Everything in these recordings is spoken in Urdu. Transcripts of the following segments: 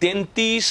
33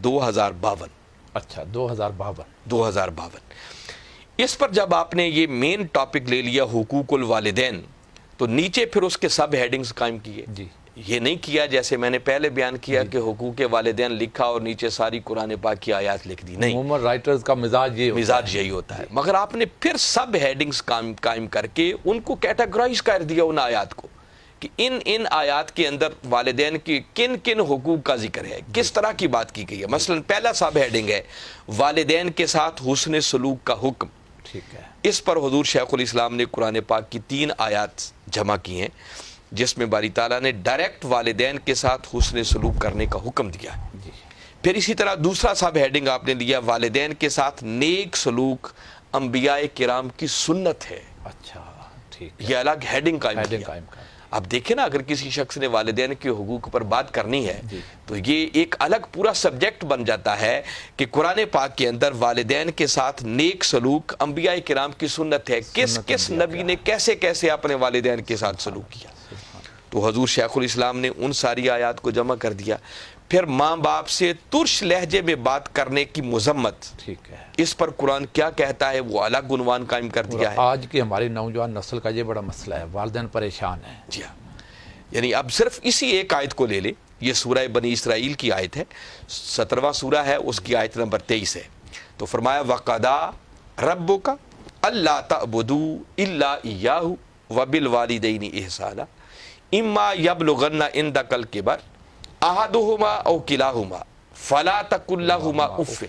2052। اچھا 2052 2052 اس پر جب آپ نے یہ مین ٹاپک لے لیا حقوق الوالدین تو نیچے پھر اس کے سب ہیڈنگز قائم کیے. جی یہ نہیں کیا جیسے میں نے پہلے بیان کیا کہ حقوق والدین لکھا اور نیچے ساری قرآن پاک کی آیات لکھ دی. نہیں, عموماً رائٹرز کا مزاج یہی ہوتا ہے. مگر آپ نے پھر سب ہیڈنگز قائم کر کے ان کو کیٹاگرائز کر دیا ان آیات کو کہ ان آیات کے اندر والدین کی کن کن حقوق کا ذکر ہے, کس طرح کی بات کی گئی ہے. مثلا پہلا سب ہیڈنگ ہے والدین کے ساتھ حسن سلوک کا حکم. ٹھیک ہے. اس پر حضور شیخ الاسلام نے قرآن پاک کی 3 آیات جمع کی ہیں جس میں باری تعالیٰ نے ڈائریکٹ والدین کے ساتھ حسن سلوک کرنے کا حکم دیا ہے. جی پھر اسی طرح دوسرا سب ہیڈنگ آپ نے لیا والدین کے ساتھ نیک سلوک انبیاء کرام کی سنت ہے. اچھا ٹھیک ہے. یہ الگ ہیڈنگ قائم ہیڈنگ کیا. قائم کر. اب دیکھیں نا, اگر کسی شخص نے والدین کے حقوق پر بات کرنی ہے جی. تو یہ ایک الگ پورا سبجیکٹ بن جاتا ہے کہ قرآن پاک کے اندر والدین کے ساتھ نیک سلوک انبیاء کرام کی سنت ہے. کس کس نبی نے کیسے کیسے اپنے والدین کے ساتھ سلوک کیا. تو حضور شیخ الاسلام نے ان ساری آیات کو جمع کر دیا. پھر ماں باپ سے ترش لہجے میں بات کرنے کی مذمت, ٹھیک ہے. اس پر قرآن کیا کہتا ہے وہ الگ عنوان قائم کر دیا ہے. آج کی ہماری نوجوان نسل کا یہ بڑا مسئلہ ہے, والدین پریشان ہیں. جی ہاں, یعنی اب صرف اسی ایک آیت کو لے لے. یہ سورہ بنی اسرائیل کی آیت ہے, 17واں سورہ ہے, اس کی آیت نمبر 23 ہے. تو فرمایا وَقَضَىٰ رَبُّكَ أَلَّا تَعْبُدُوا إِلَّا إِيَّاهُ وَبِالْوَالِدَيْنِ إِحْسَانًا إِمَّا يَبْلُغَنَّ عِندَكَ الْكِبَرَ أَحَدُهُمَا أَوْ كِلَاهُمَا فَلَا تَقُل لَّهُمَا أُفٍّ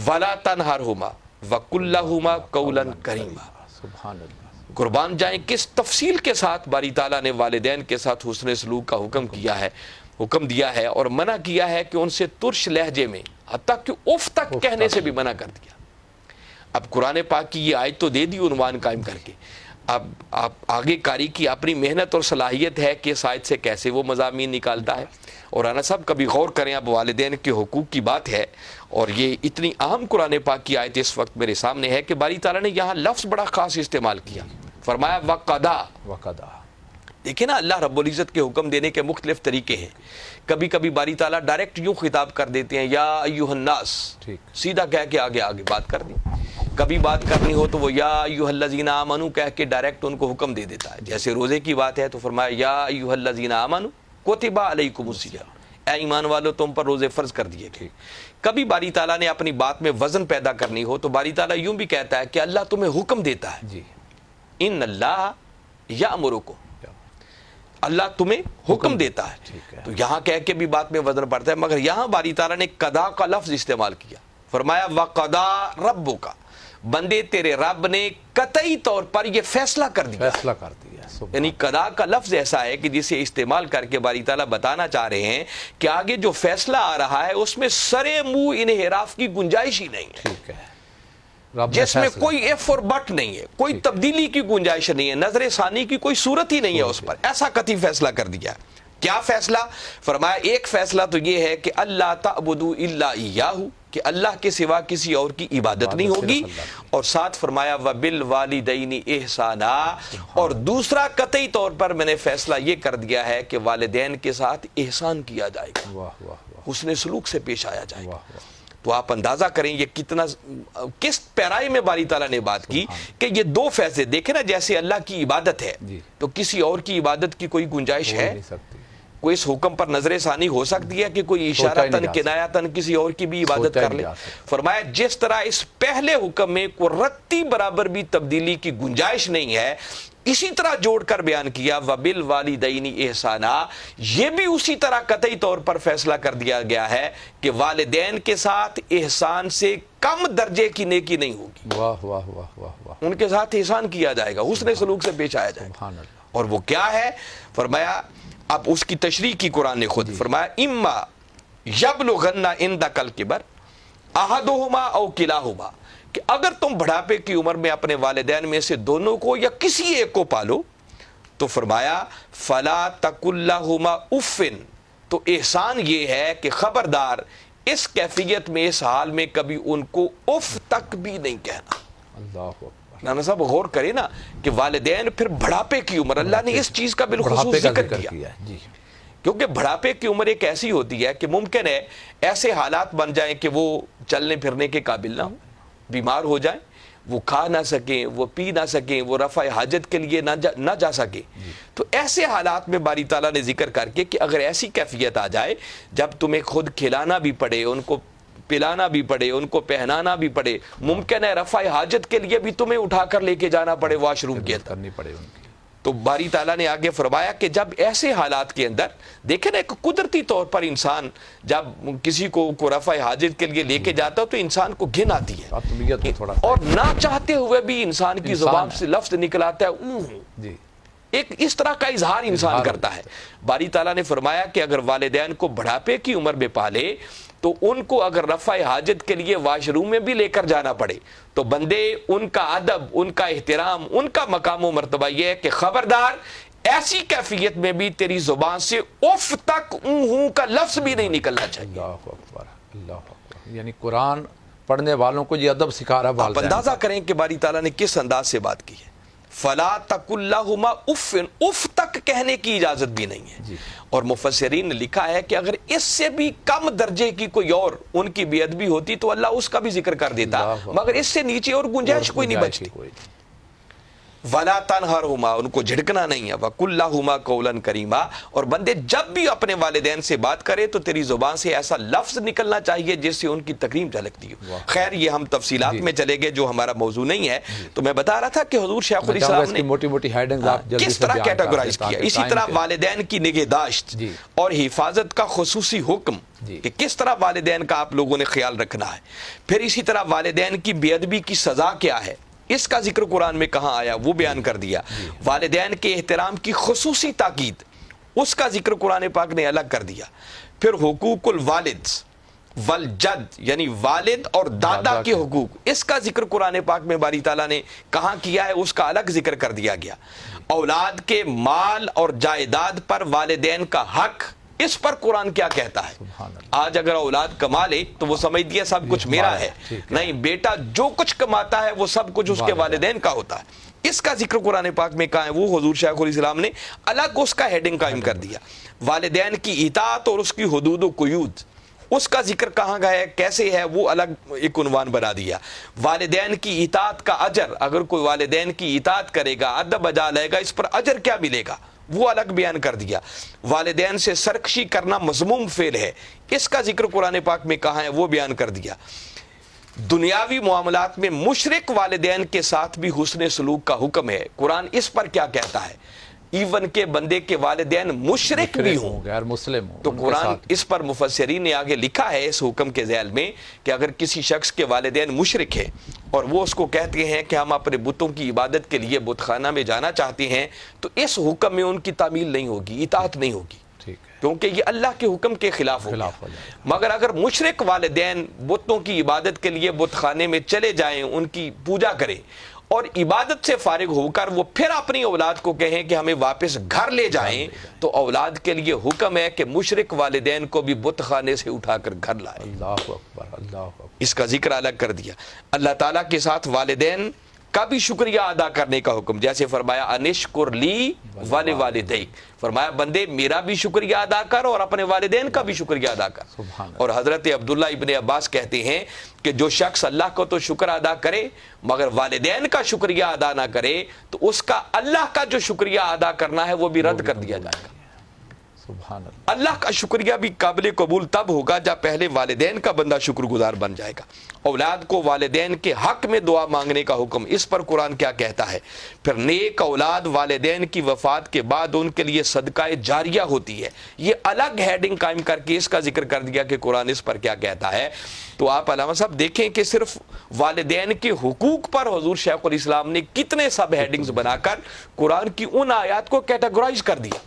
وَلَا تَنْهَرْهُمَا وَقُل لَّهُمَا قَوْلًا كَرِيمًا. سبحان اللہ. قربان جائیں کس تفصیل کے ساتھ باری تعالیٰ نے والدین کے ساتھ حسن سلوک کا حکم دیا ہے اور منع کیا ہے کہ ان سے ترش لہجے میں حتیٰ کہ اف تک کہنے سے بھی منع کر دیا. اب قرآن پاک کی یہ آیت تو دے دی عنوان قائم کر کے, اب آپ آگے کاری کی اپنی محنت اور صلاحیت ہے کہ اس آیت سے کیسے وہ مضامین نکالتا ہے. اور آنا صاحب کبھی غور کریں, اب والدین کے حقوق کی بات ہے اور یہ اتنی اہم قرآن پاک کی آیت اس وقت میرے سامنے ہے کہ باری تعالیٰ نے یہاں لفظ بڑا خاص استعمال کیا. فرمایا وَقَضَىٰ. دیکھیں نا, اللہ رب العزت کے حکم دینے کے مختلف طریقے ہیں. کبھی کبھی باری تعالیٰ ڈائریکٹ یوں خطاب کر دیتے ہیں یا ایھا الناس, سیدھا کہہ کے آگے بات کر دی. کبھی بات کرنی ہو تو وہ یا ایھا الذین آمنوا کہہ کے ڈائریکٹ ان کو حکم دے دیتا ہے. جیسے روزے کی بات ہے تو فرمایا یا ایھا الذین آمنوا کتب علیکم الصیام, اے ایمان والو تم پر روزے فرض کر دیے گئے. کبھی باری تعالیٰ نے اپنی بات میں وزن پیدا کرنی ہو تو باری تعالیٰ یوں بھی کہتا ہے کہ اللہ تمہیں حکم دیتا ہے. جی. ان اللہ یامرکم, اللہ تمہیں حکم دیتا ہے. تو یہاں کہہ کے بھی بات میں وزن پڑتا ہے, مگر یہاں باری تعالیٰ نے قضا کا لفظ استعمال کیا. فرمایا وَقَضَىٰ رَبُّكَ, بندے تیرے رب نے قطعی طور پر یہ فیصلہ کر دیا. یعنی قضا کا لفظ ایسا ہے کہ جسے استعمال کر کے باری تعالیٰ بتانا چاہ رہے ہیں کہ آگے جو فیصلہ آ رہا ہے اس میں سرے منہ انحراف کی گنجائش ہی نہیں ہے. ٹھیک ہے. جس میں کوئی ایف اور بٹ نہیں ہے, کوئی تبدیلی کی گنجائش نہیں ہے, نظر ثانی کی کوئی صورت ہی نہیں ہے اس پر. ایسا قطعی فیصلہ کر دیا. کیا فیصلہ؟ فرمایا ایک فیصلہ تو یہ ہے کہ اللہ تعبدوا الا ایاہ, کہ اللہ کے سوا کسی اور کی عبادت نہیں ہوگی. اور ساتھ فرمایا وبالوالدین احسانا, اور دوسرا قطعی طور پر میں نے فیصلہ یہ کر دیا ہے کہ والدین کے ساتھ احسان کیا جائے گا, حسن سلوک سے پیش آیا جائے گا. تو آپ اندازہ کریں یہ کتنا کس پیرائی میں باری تعالیٰ نے بات کی کہ یہ دو فیصلے دیکھیں نا. جیسے اللہ کی عبادت ہے تو کسی اور کی عبادت کی کوئی گنجائش ہے؟ کوئی اس حکم پر نظر ثانی ہو سکتی ہے کہ کوئی اشارتاً کنایتاً کسی اور کی بھی عبادت کر لے؟ فرمایا جس طرح اس پہلے حکم میں کوئی رتی برابر بھی تبدیلی کی گنجائش نہیں ہے, اسی طرح جوڑ کر بیان کیا وبالوالدین احسانا, یہ بھی اسی طرح قطعی طور پر فیصلہ کر دیا گیا ہے کہ والدین کے ساتھ احسان سے کم درجے کی نیکی نہیں ہوگی. واہ واہ واہ واہ واہ. ان کے ساتھ احسان کیا جائے گا, حسن سلوک سے پیش آیا جائے گا. اور وہ کیا ہے؟ فرمایا اب اس کی تشریح کی قرآن نے خود. فرمایا اما یبلغن عندک الکبر احدہما او کلاہما, کہ اگر تم بڑھاپے کی عمر میں اپنے والدین میں سے دونوں کو یا کسی ایک کو پالو تو فرمایا فلا تقل لہما اف, تو احسان یہ ہے کہ خبردار اس کیفیت میں, اس حال میں کبھی ان کو اف تک بھی نہیں کہنا. اللہ اکبر. نانا صاحب غور کریں نا کہ والدین پھر بڑھاپے کی عمر, اللہ نے اس چیز کا بالخصوص ذکر کیا کیونکہ بڑھاپے کی عمر ایک ایسی ہوتی ہے کہ ممکن ہے ایسے حالات بن جائیں کہ وہ چلنے پھرنے کے قابل نہ ہوں، بیمار ہو جائیں، وہ کھا نہ سکیں، وہ پی نہ سکیں، وہ رفع حاجت کے لیے نہ جا سکیں. تو ایسے حالات میں باری تعالیٰ نے ذکر کر کے کہ اگر ایسی کیفیت آ جائے جب تمہیں خود کھلانا بھی پڑے، ان کو پلانا بھی پڑے، ان کو پہنانا بھی پڑے، ممکن ہے رفع حاجت کے لیے بھی تمہیں اٹھا کر لے کے جانا پڑے واش روم کے اندر، کرنی پڑے ان کی. تو باری تعالیٰ نے آگے فرمایا کہ جب ایسے حالات کے اندر دیکھیں نا، ایک قدرتی طور پر انسان جب کسی کو رفع حاجت کے لیے لے کے جاتا ہے تو انسان کو گھن آتی ہے، اور نہ چاہتے ہوئے بھی انسان کی زبان سے لفظ نکل آتا ہے جی، ایک اس طرح کا اظہار انسان کرتا ہے. باری تعالیٰ نے فرمایا کہ اگر والدین کو بڑھاپے کی عمر میں پالے تو ان کو اگر رفع حاجت کے لیے واش روم میں بھی لے کر جانا پڑے تو بندے ان کا ادب، ان کا احترام، ان کا مقام و مرتبہ یہ ہے کہ خبردار ایسی کیفیت میں بھی تیری زبان سے اف تک ہوں کا لفظ بھی نہیں نکلنا چاہیے. اللہ اکبر، اللہ اکبر. یعنی قرآن پڑھنے والوں کو یہ ادب سکھا رہا ہے. آپ اندازہ کریں کہ باری تعالیٰ نے کس انداز سے بات کی ہے. فلا تقل لہما اف، اف تک کہنے کی اجازت بھی نہیں ہے. جی. اور مفسرین نے لکھا ہے کہ اگر اس سے بھی کم درجے کی کوئی اور ان کی بے ادبی ہوتی تو اللہ اس کا بھی ذکر کر دیتا، مگر اس سے نیچے اور گنجائش کوئی نہیں بچتی. وَلَا تَنْهَرْهُمَا، ان کو جھڑکنا نہیں ہے. وَقُلْ لَهُمَا قَوْلًا كَرِيمًا، اور بندے جب بھی اپنے والدین سے بات کرے تو تیری زبان سے ایسا لفظ نکلنا چاہیے جس سے ان کی تکریم جھلکتی ہو. خیر یہ ہم تفصیلات میں چلے گئے جو ہمارا موضوع نہیں ہے. تو میں بتا رہا تھا کہ حضور شیخ الاسلام نے موٹی موٹی ہیڈنگز آپ جلدی کس سے طرح کیٹاگرائز کیا. اسی طرح والدین کی نگہداشت اور حفاظت کا خصوصی حکم کہ کس طرح والدین کا آپ لوگوں نے خیال رکھنا ہے. پھر اسی طرح والدین کی بے ادبی کی سزا کیا ہے، اس کا ذکر قرآن میں کہاں آیا وہ بیان کر دیا. والدین کے احترام کی خصوصی تاکید، اس کا ذکر قرآن پاک نے الگ کر دیا. پھر حقوق الوالد والجد، یعنی والد اور دادا کے حقوق، اس کا ذکر قرآن پاک میں باری تعالیٰ نے کہاں کیا ہے، اس کا الگ ذکر کر دیا گیا. اولاد کے مال اور جائیداد پر والدین کا حق، اس پر قرآن کیا کہتا ہے. آج اگر اولاد کما لے تو وہ سمجھ دیا سب کچھ میرا ہے. نہیں بیٹا، جو کچھ کماتا ہے وہ سب کچھ اس کے والدین کا ہوتا ہے. اس کا ذکر قرآن پاک میں کہاں ہے، وہ حضور شیخ الاسلام نے الگ اس کا ہیڈنگ قائم کر دیا. والدین کی اطاعت اور اس کی حدود و قیود، اس کا ذکر کہاں گیا ہے، کیسے ہے، وہ الگ ایک عنوان بنا دیا. والدین کی اطاعت کا اجر، اگر کوئی والدین کی اطاعت کرے گا، ادب بجا لے گا، اس پر اجر کیا ملے گا، وہ الگ بیان کر دیا. والدین سے سرکشی کرنا مذموم فعل ہے، اس کا ذکر قرآن پاک میں کہاں ہے وہ بیان کر دیا. دنیاوی معاملات میں مشرک والدین کے ساتھ بھی حسن سلوک کا حکم ہے. قرآن اس پر کیا کہتا ہے، ایون کے بندے کے والدین مشرک بھی ہوں، غیر مسلم ہوں، تو قرآن اس پر مفسرین نے آگے لکھا ہے اس حکم کے ذیل میں کہ اگر کسی شخص کے والدین مشرک ہیں اور وہ اس کو کہتے ہیں کہ ہم اپنے بتوں کی عبادت کے لیے بت خانہ میں جانا چاہتے ہیں، تو اس حکم میں ان کی تعمیل نہیں ہوگی، اطاعت نہیں ہوگی، کیونکہ یہ اللہ کے حکم کے خلاف ہوگا. مگر اگر مشرک والدین بتوں کی عبادت کے لیے بت خانے میں چلے جائیں، ان کی پوجا کریں اور عبادت سے فارغ ہو کر وہ پھر اپنی اولاد کو کہیں کہ ہمیں واپس گھر لے جائیں، تو اولاد کے لیے حکم ہے کہ مشرک والدین کو بھی بت خانے سے اٹھا کر گھر لائیں. اللہ اکبر، اللہ اکبر. اس کا ذکر الگ کر دیا. اللہ تعالیٰ کے ساتھ والدین کا بھی شکریہ ادا کرنے کا حکم، جیسے فرمایا انشکر لی ولوالدیک، فرمایا بندے میرا بھی شکریہ ادا کر اور اپنے والدین کا بھی شکریہ ادا کر. اور حضرت عبداللہ ابن عباس کہتے ہیں کہ جو شخص اللہ کو تو شکر ادا کرے مگر والدین کا شکریہ ادا نہ کرے تو اس کا اللہ کا جو شکریہ ادا کرنا ہے وہ بھی رد کر دیا جائے گا. سبحان اللہ. اللہ کا شکریہ بھی قابل قبول تب ہوگا جب پہلے والدین کا بندہ شکر گزار بن جائے گا. اولاد کو والدین کے حق میں دعا مانگنے کا حکم، اس پر قرآن کیا کہتا ہے. پھر نیک اولاد والدین کی وفات کے بعد ان کے لیے صدقہ جاریہ ہوتی ہے، یہ الگ ہیڈنگ قائم کر کے اس کا ذکر کر دیا کہ قرآن اس پر کیا کہتا ہے. تو آپ علامہ صاحب دیکھیں کہ صرف والدین کے حقوق پر حضور شیخ الاسلام نے کتنے سب ہیڈنگز بنا کر قرآن کی ان آیات کو کیٹیگرائز کر دیا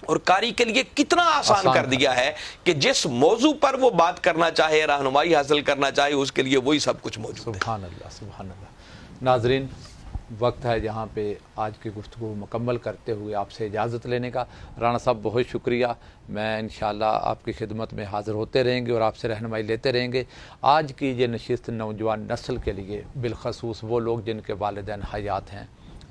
اور قاری کے لیے کتنا آسان کر دیا ہے کہ جس موضوع پر وہ بات کرنا چاہے، رہنمائی حاصل کرنا چاہے، اس کے لیے وہی سب کچھ موجود ہے. سبحان اللہ، سبحان اللہ. ناظرین، وقت ہے جہاں پہ آج کی گفتگو مکمل کرتے ہوئے آپ سے اجازت لینے کا. رانا صاحب بہت شکریہ. میں انشاءاللہ آپ کی خدمت میں حاضر ہوتے رہیں گے اور آپ سے رہنمائی لیتے رہیں گے. آج کی یہ نشست نوجوان نسل کے لیے، بالخصوص وہ لوگ جن کے والدین حیات ہیں،